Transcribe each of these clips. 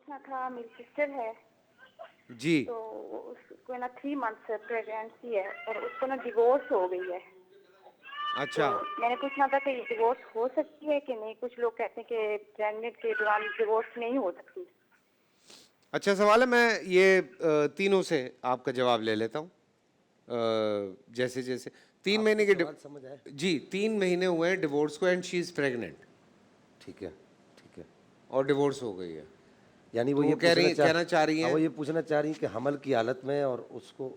पूछना था, मेरी सिस्टर है जी। तो उसको ना 3 मंथ से प्रेगनेंसी है और उसको ना डिवोर्स हो गई है। अच्छा। तो मैंने पूछना था कि डिवोर्स हो सकती है कि नहीं। कुछ लोग कहते हैं कि प्रेगनेंट के दौरान डिवोर्स नहीं हो सकती। अच्छा सवाल है, मैं ये तीनों से आपका जवाब ले लेता हूँ। जैसे जैसे 3 महीने के सवाल समझ आए? जी 3 महीने हुए हैं डिवोर्स को एंड शी इज़ प्रेग्नेंट ठीक है, ठीक है। और डिवोर्स हो गई है। यानी वो तो ये कहना चाह रही हाँ, हैं। वो ये पूछना चाह रही हैं कि हमल की हालत में और उसको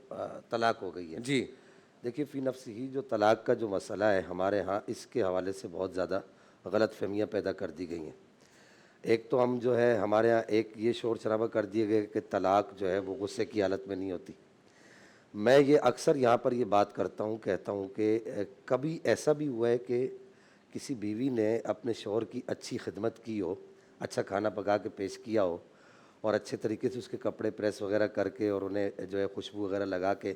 तलाक हो गई है। जी। देखिए, फ़ी नफ्स ही जो तलाक का जो मसला है हमारे यहाँ, इसके हवाले से बहुत ज़्यादा गलत फहमियाँ पैदा कर दी गई हैं। एक तो हम जो है हमारे यहाँ एक ये शोर शराबा कर दिए गए कि तलाक जो है वो गुस्से की हालत में नहीं होती। मैं ये अक्सर यहाँ पर ये बात करता हूँ, कहता हूँ कि कभी ऐसा भी हुआ है कि किसी बीवी ने अपने शौहर की अच्छी खिदमत की हो, अच्छा खाना पका के पेश किया हो और अच्छे तरीके से उसके कपड़े प्रेस वगैरह करके और उन्हें जो है खुशबू वगैरह लगा के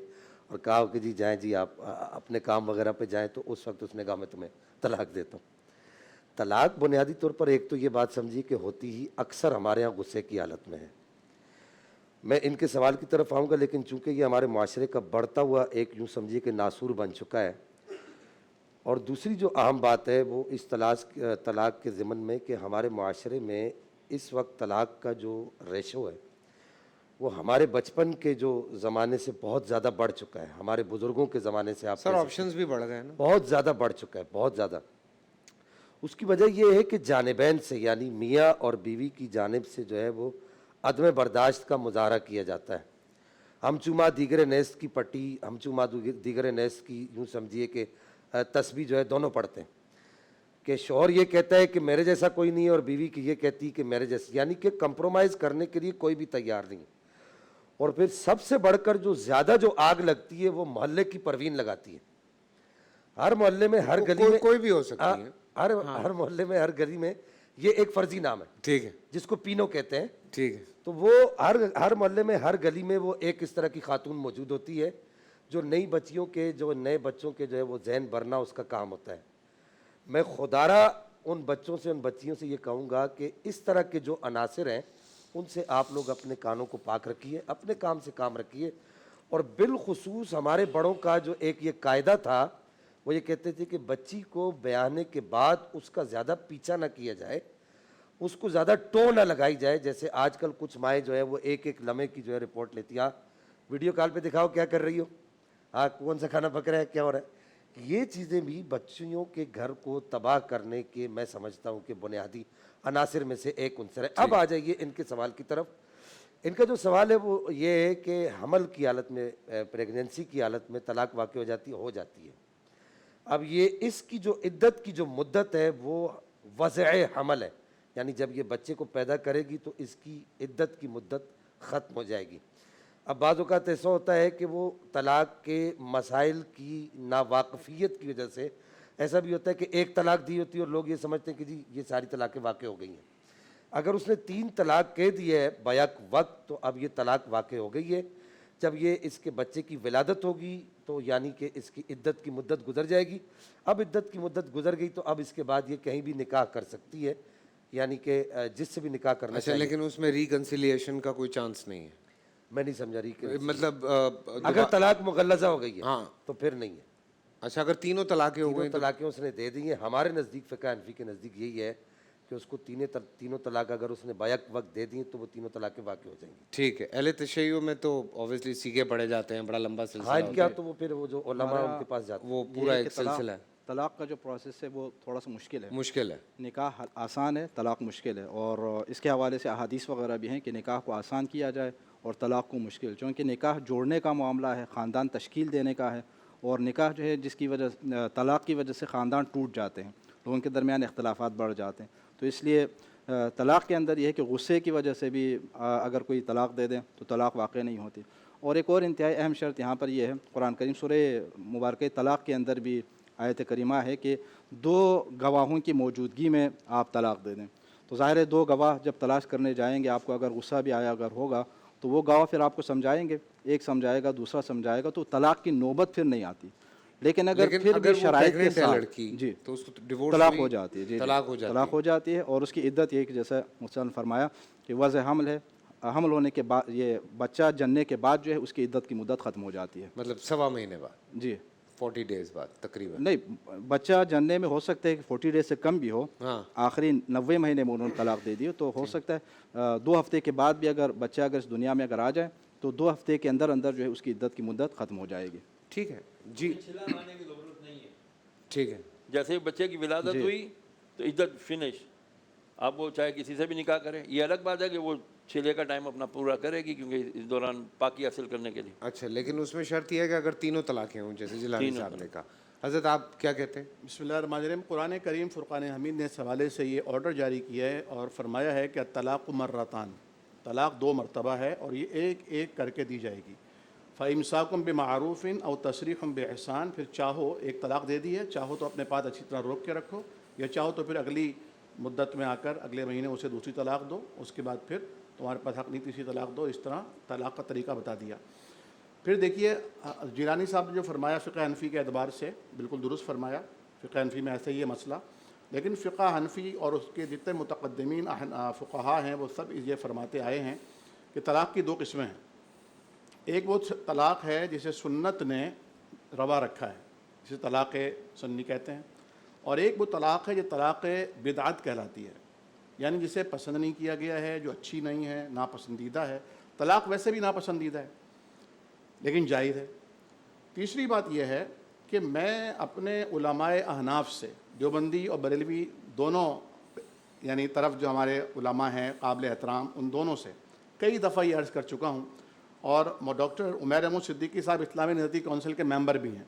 और कहा हो कि जी जाएँ जी आप अपने काम वगैरह पे जाएँ, तो उस वक्त उसने कहा मैं तुम्हें तलाक देता हूँ। तलाक बुनियादी तौर पर एक तो ये बात समझिए कि होती ही अक्सर हमारे यहाँ गुस्से की हालत में है। मैं इनके सवाल की तरफ आऊँगा, लेकिन चूँकि ये हमारे माशरे का बढ़ता हुआ एक यूँ समझिए कि नासूर बन चुका है। और दूसरी जो अहम बात है वो इस तलाक के ज़िमन में कि हमारे माशरे में इस वक्त तलाक का जो रेशो है वो हमारे बचपन के जो ज़माने से बहुत ज़्यादा बढ़ चुका है। हमारे बुज़ुर्गों के ज़माने से आप सर ऑप्शंस भी बढ़ गए हैं ना। बहुत ज़्यादा बढ़ चुका है, बहुत ज़्यादा। उसकी वजह ये है कि जानिबैन से यानी मियाँ और बीवी की जानिब से जो है वो अदम बर्दाश्त का मुजाहरा किया जाता है। हम चुमा दीगर नेस्त की पट्टी, हम चुमा दीगर नेस्त की यूँ समझिए कि तस्बीह जो है दोनों पढ़ते हैं कि शौहर ये कहता है कि मेरे जैसा कोई नहीं है और बीवी की ये कहती है कि मेरे जैसा, यानी कि कंप्रोमाइज़ करने के लिए कोई भी तैयार नहीं। और फिर सबसे बढ़कर जो ज़्यादा जो आग लगती है वो मोहल्ले की परवीन लगाती है। हर मोहल्ले में, हर गली में कोई भी हो सकती है। हर मोहल्ले में, हर गली में ये एक फर्जी नाम है, ठीक है, जिसको पीनो कहते हैं। ठीक है। तो वो हर मोहल्ले में, हर गली में वो एक इस तरह की खातून मौजूद होती है जो नई बच्चियों के, जो नए बच्चों के जो है वो जहन भरना उसका काम होता है। मैं खुदारा उन बच्चों से, उन बच्चियों से ये कहूँगा कि इस तरह के जो अनासिर हैं उनसे आप लोग अपने कानों को पाक रखिए, अपने काम से काम रखिए। और बिलखुसूस हमारे बड़ों का जो एक ये कायदा था, वो ये कहते थे कि बच्ची को ब्याहने के बाद उसका ज़्यादा पीछा ना किया जाए, उसको ज़्यादा टो ना लगाई जाए। जैसे आजकल कुछ माएँ जो है वो एक एक लम्हे की जो है रिपोर्ट लेती हैं, वीडियो कॉल पे दिखाओ क्या कर रही हो, हाँ कौन सा खाना पक रहा है, क्या हो रहा है। ये चीज़ें भी बच्चियों के घर को तबाह करने के मैं समझता हूँ कि बुनियादी अनासिर में से एक उनसर है। अब आ जाइए इनके सवाल की तरफ। इनका जो सवाल है वो ये है कि हमल की हालत में, प्रेगनेंसी की हालत में तलाक वाक़ हो जाती है। अब ये इसकी जो इद्दत की जो मुद्दत है वो वज़अ हमल है, यानी जब ये बच्चे को पैदा करेगी तो इसकी इद्दत की मुद्दत ख़त्म हो जाएगी। अब बाज़ औक़ात ऐसा होता है कि वो तलाक के मसाइल की नावाक़फ़ियत की वजह से ऐसा भी होता है कि एक तलाक दी होती है और लोग ये समझते हैं कि जी ये सारी तलाक़ें वाक़ हो गई हैं। अगर उसने 3 तलाक कह दिए है बैक वक्त, तो अब ये तलाक वाक़ हो गई है। जब ये इसके बच्चे की विलादत होगी तो यानी कि इसकी इद्दत की मुद्दत गुजर जाएगी। अब इद्दत की मुद्दत गुजर गई तो अब इसके बाद ये कहीं भी निकाह कर सकती है, यानी कि जिससे भी निकाह करना चाहिए। लेकिन उसमें रिकन्सिलिएशन का कोई चांस नहीं है। मैं नहीं समझा रही, मतलब अगर तलाक मुगल्लज़ा हो गई है हाँ तो फिर नहीं है। अच्छा, अगर तीनों तलाक़ें हो गई, तलाक़ें उसने दे दी हैं, हमारे नज़दीक फ़िक़ह हनफ़ी के नज़दीक यही है कि उसको तीनों तलाक अगर उसने बैक वक्त दे दी तो वो तीनों तलाक़ें वाक़ हो जाएंगी। ठीक है। अहले तशय्युअ में तो ऑब्वियसली सीखे पढ़े जाते हैं, बड़ा लंबा सिलसिला। हाँ, इनके तो वो फिर वो जो उलमा उनके पास जाते हैं, वो पूरा एक सिलसिला है। तलाक़ का जो प्रोसेस है वो थोड़ा सा मुश्किल है। निकाह आसान है, तलाक़ मुश्किल है। और इसके हवाले से अहादीस वगैरह भी हैं कि निकाह को आसान किया जाए और तलाक़ को मुश्किल, क्योंकि निकाह जोड़ने का मामला है, ख़ानदान तश्कील देने का है। और निकाह जो है जिसकी वजह, तलाक़ की वजह से ख़ानदान टूट जाते हैं, लोगों के दरमियान इख्तिलाफ़ात बढ़ जाते हैं। तो इसलिए तलाक़ के अंदर यह है कि गुस्से की वजह से भी अगर कोई तलाक़ दे दें तो तलाक़ वाक़ नहीं होती। और एक और इंतहाई अहम शर्त यहाँ पर यह है, कुरान करीम सूरह मुबारक तलाक़ के अंदर भी आयत करीमा है कि 2 गवाहों की मौजूदगी में आप तलाक़ दे दें। तो ज़ाहिर है 2 गवाह जब तलाश करने जाएंगे, आपको अगर गुस्सा भी आया अगर होगा तो वो गवाह फिर आपको समझाएंगे, एक समझाएगा दूसरा समझाएगा, तो तलाक़ की नौबत फिर नहीं आती। लेकिन अगर फिर भी शराइत के साथ लड़की जी तो उसको डिवोर्स तलाक़ हो जाती है, जी तलाक़ हो जाती है। और उसकी इद्दत ये कि जैसा मुसलन फरमाया کہ وضع حمل ہے، حمل ہونے کے بعد یہ بچہ جننے کے بعد جو ہے اس کی عدت کی مدت ختم ہو جاتی ہے. مطلب 1.25 مہینے بعد، جی 40 ڈیز بعد تقریباً. نہیں، بچہ جننے میں ہو سکتا ہے کہ 40 ڈیز سے کم بھی ہو، ہاں آخری 90 مہینے میں انہوں نے طلاق دے دی ہو، تو ہو سکتا ہے 2 ہفتے کے بعد بھی اگر بچہ اگر اس دنیا میں اگر آ جائے تو 2 ہفتے کے اندر اندر جو ہے اس کی عدت کی مدت ختم ہو جائے گی. ٹھیک ہے جی، چھلا لانے کی ضرورت نہیں ہے. ٹھیک ہے. جیسے بچے کی ولادت جی. ہوئی تو عدت فنش. آپ وہ چاہے کسی سے بھی نکاح کریں، یہ الگ بات ہے کہ وہ چھلے کا ٹائم اپنا پورا کرے گی کیونکہ اس دوران پاکی حاصل کرنے کے لیے. اچھا، لیکن اس میں شرط یہ ہے کہ اگر تینوں طلاقیں ہوں جیسے جیلانی صاحب نے کہا. حضرت آپ کیا کہتے ہیں؟ بسم اللہ الرحمن الرحیم. قرآن کریم فرقان حمید نے اس حوالے سے یہ آرڈر جاری کیا ہے اور فرمایا ہے کہ الطلاق مرتان، طلاق 2 مرتبہ ہے اور یہ ایک ایک کر کے دی جائے گی. فَإِمْسَاكُمْ بِمَعْرُوفٍ أَوْ تَسْرِيحٌ بِإِحْسَان. پھر چاہو ایک طلاق دے دی ہے، چاہو تو اپنے پاس اچھی طرح روک کے رکھو، یا چاہو تو پھر اگلی مدت میں آ کر اگلے مہینے اسے دوسری طلاق دو، اس کے بعد پھر تمہارے پاس حق نہیں تیسری طلاق دو. اس طرح طلاق کا طریقہ بتا دیا. پھر دیکھیے جیلانی صاحب نے جو فرمایا فقہ حنفی کے اعتبار سے بالکل درست فرمایا. فقہ حنفی میں ایسا ہی ہے مسئلہ، لیکن فقہ حنفی اور اس کے جتنے متقدمین فقہا ہیں وہ سب یہ فرماتے آئے ہیں کہ طلاق کی 2 قسمیں ہیں. ایک وہ طلاق ہے جسے سنت نے روا رکھا ہے، جسے طلاق سنی کہتے ہیں، اور ایک وہ طلاق ہے جو طلاق بدعت کہلاتی ہے، یعنی جسے پسند نہیں کیا گیا ہے، جو اچھی نہیں ہے، ناپسندیدہ ہے. طلاق ویسے بھی ناپسندیدہ ہے لیکن جائز ہے. تیسری بات یہ ہے کہ میں اپنے علماء احناف سے، دیوبندی اور بریلوی دونوں یعنی طرف جو ہمارے علماء ہیں قابل احترام، ان دونوں سے کئی دفعہ یہ عرض کر چکا ہوں، اور ڈاکٹر عمیر احمد صدیقی صاحب اسلامی نہضتی کونسل کے ممبر بھی ہیں،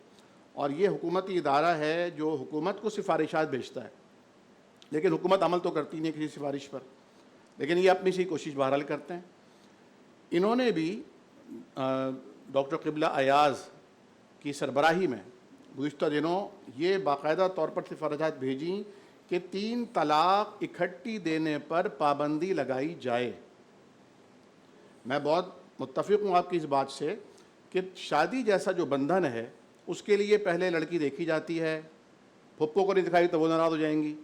اور یہ حکومتی ادارہ ہے جو حکومت کو سفارشات بھیجتا ہے، لیکن حکومت عمل تو کرتی نہیں کسی سفارش پر، لیکن یہ اپنی سی کوشش بہرحال کرتے ہیں. انہوں نے بھی ڈاکٹر قبلہ ایاز کی سربراہی میں گزشتہ دنوں یہ باقاعدہ طور پر سفارشات بھیجیں کہ 3 طلاق اکٹھی دینے پر پابندی لگائی جائے. میں بہت متفق ہوں آپ کی اس بات سے کہ شادی جیسا جو بندھن ہے اس کے لیے پہلے لڑکی دیکھی جاتی ہے، پھپھو کو نہیں دکھائی تو وہ ناراض ہو جائیں گی،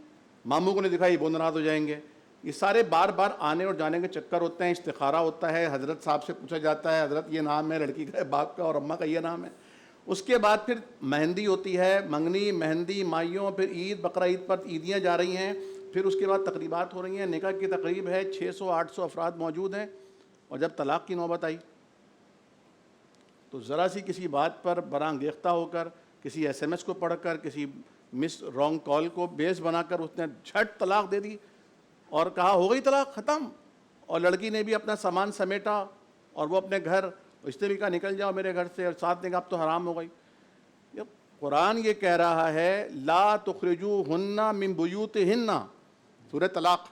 ماموں کو نہیں دکھائی وہ ناراض ہو جائیں گے. یہ سارے بار بار آنے اور جانے کے چکر ہوتے ہیں. استخارہ ہوتا ہے، حضرت صاحب سے پوچھا جاتا ہے حضرت یہ نام ہے لڑکی کا، باپ کا اور اماں کا یہ نام ہے. اس کے بعد پھر مہندی ہوتی ہے، منگنی، مہندی، مائیوں، پھر عید، بقرہ عید پر عیدیاں جا رہی ہیں، پھر اس کے بعد تقریبات ہو رہی ہیں. نکاح کی تقریب ہے، 600-800 افراد موجود ہیں، اور جب طلاق کی نوبت آئی تو ذرا سی کسی بات پر برانگیختہ ہو کر، کسی ایس ایم ایس کو پڑھ کر، کسی مس رانگ کال کو بیس بنا کر اس نے جھٹ طلاق دے دی اور کہا ہو گئی طلاق ختم. اور لڑکی نے بھی اپنا سامان سمیٹا اور وہ اپنے گھر، اس نے بھی کہا نکل جاؤ میرے گھر سے، اور ساتھ نے کہا اب تو حرام ہو گئی. قرآن یہ کہہ رہا ہے لا تخرجوہن من بیوتہن، سورہ طلاق.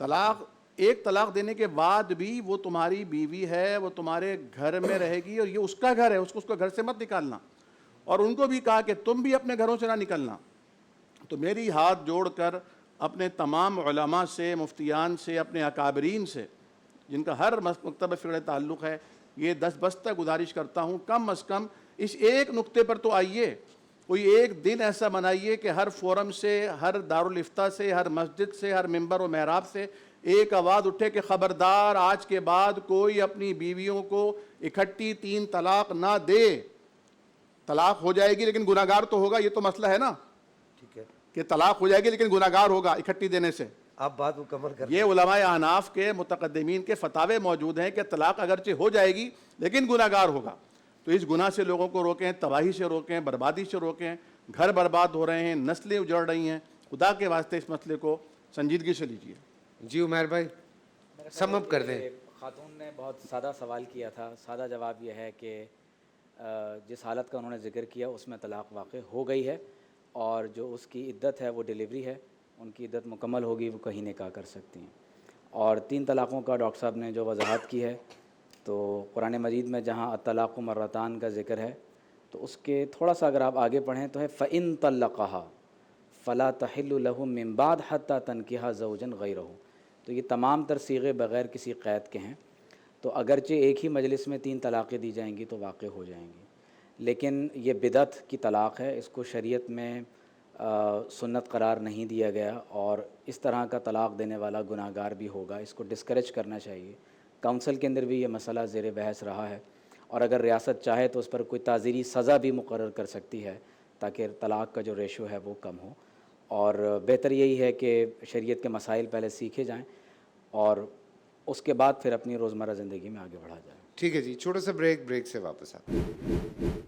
طلاق ایک طلاق دینے کے بعد بھی وہ تمہاری بیوی ہے، وہ تمہارے گھر میں رہے گی اور یہ اس کا گھر ہے، اس کو گھر سے مت نکالنا. اور ان کو بھی کہا کہ تم بھی اپنے گھروں سے نہ نکلنا. تو میری ہاتھ جوڑ کر اپنے تمام علماء سے، مفتیان سے، اپنے اکابرین سے جن کا ہر مکتب فقہ تعلق ہے، یہ دستبستہ گزارش کرتا ہوں کم از کم اس ایک نقطے پر تو آئیے. کوئی ایک دن ایسا بنائیے کہ ہر فورم سے، ہر دارالفتہ سے، ہر مسجد سے، ہر ممبر و محراب سے ایک آواز اٹھے کہ خبردار آج کے بعد کوئی اپنی بیویوں کو اکٹھی 3 طلاق نہ دے. طلاق ہو جائے گی لیکن گناہگار تو ہوگا، یہ تو مسئلہ ہے نا. ٹھیک ہے، کہ طلاق ہو جائے گی لیکن گناہگار ہوگا اکٹھی دینے سے. آپ بات مکمل کر. یہ علماء احناف کے متقدمین کے فتاوے موجود ہیں کہ طلاق اگرچہ ہو جائے گی لیکن گناہگار ہوگا. تو اس گناہ سے لوگوں کو روکیں، تباہی سے روکیں، بربادی سے روکیں. گھر برباد ہو رہے ہیں، نسلیں اجڑ رہی ہیں. خدا کے واسطے اس مسئلے کو سنجیدگی سے لیجیے. جی عمیر بھائی سم اپ کر دیں. خاتون نے بہت سادہ سوال کیا تھا. سادہ جواب یہ ہے کہ جس حالت کا انہوں نے ذکر کیا اس میں طلاق واقع ہو گئی ہے، اور جو اس کی عدت ہے وہ ڈیلیوری ہے. ان کی عدت مکمل ہوگی، وہ کہیں نکاح کر سکتی ہیں. اور 3 طلاقوں کا ڈاکٹر صاحب نے جو وضاحت کی ہے، تو قرآن مجید میں جہاں الطلاق مرتان کا ذکر ہے تو اس کے تھوڑا سا اگر آپ آگے پڑھیں تو ہے فَإِن طَلَّقَهَا فَلَا تَحِلُّ لَهُ مِن بَعْدُ حَتَّى تَنكِحَ زَوْجًا غَيْرَهُ. تو یہ تمام تر صیغے بغیر کسی قید کے ہیں. تو اگرچہ ایک ہی مجلس میں 3 طلاقیں دی جائیں گی تو واقع ہو جائیں گی، لیکن یہ بدعت کی طلاق ہے. اس کو شریعت میں سنت قرار نہیں دیا گیا اور اس طرح کا طلاق دینے والا گناہ گار بھی ہوگا. اس کو ڈسکریج کرنا چاہیے. کونسل کے اندر بھی یہ مسئلہ زیر بحث رہا ہے اور اگر ریاست چاہے تو اس پر کوئی تعزیری سزا بھی مقرر کر سکتی ہے تاکہ طلاق کا جو ریشو ہے وہ کم ہو. اور بہتر یہی ہے کہ شریعت کے مسائل پہلے سیکھے جائیں اور اس کے بعد پھر اپنی روزمرہ زندگی میں آگے بڑھا جائے. ٹھیک ہے جی, چھوٹا سا بریک سے واپس آتے ہیں.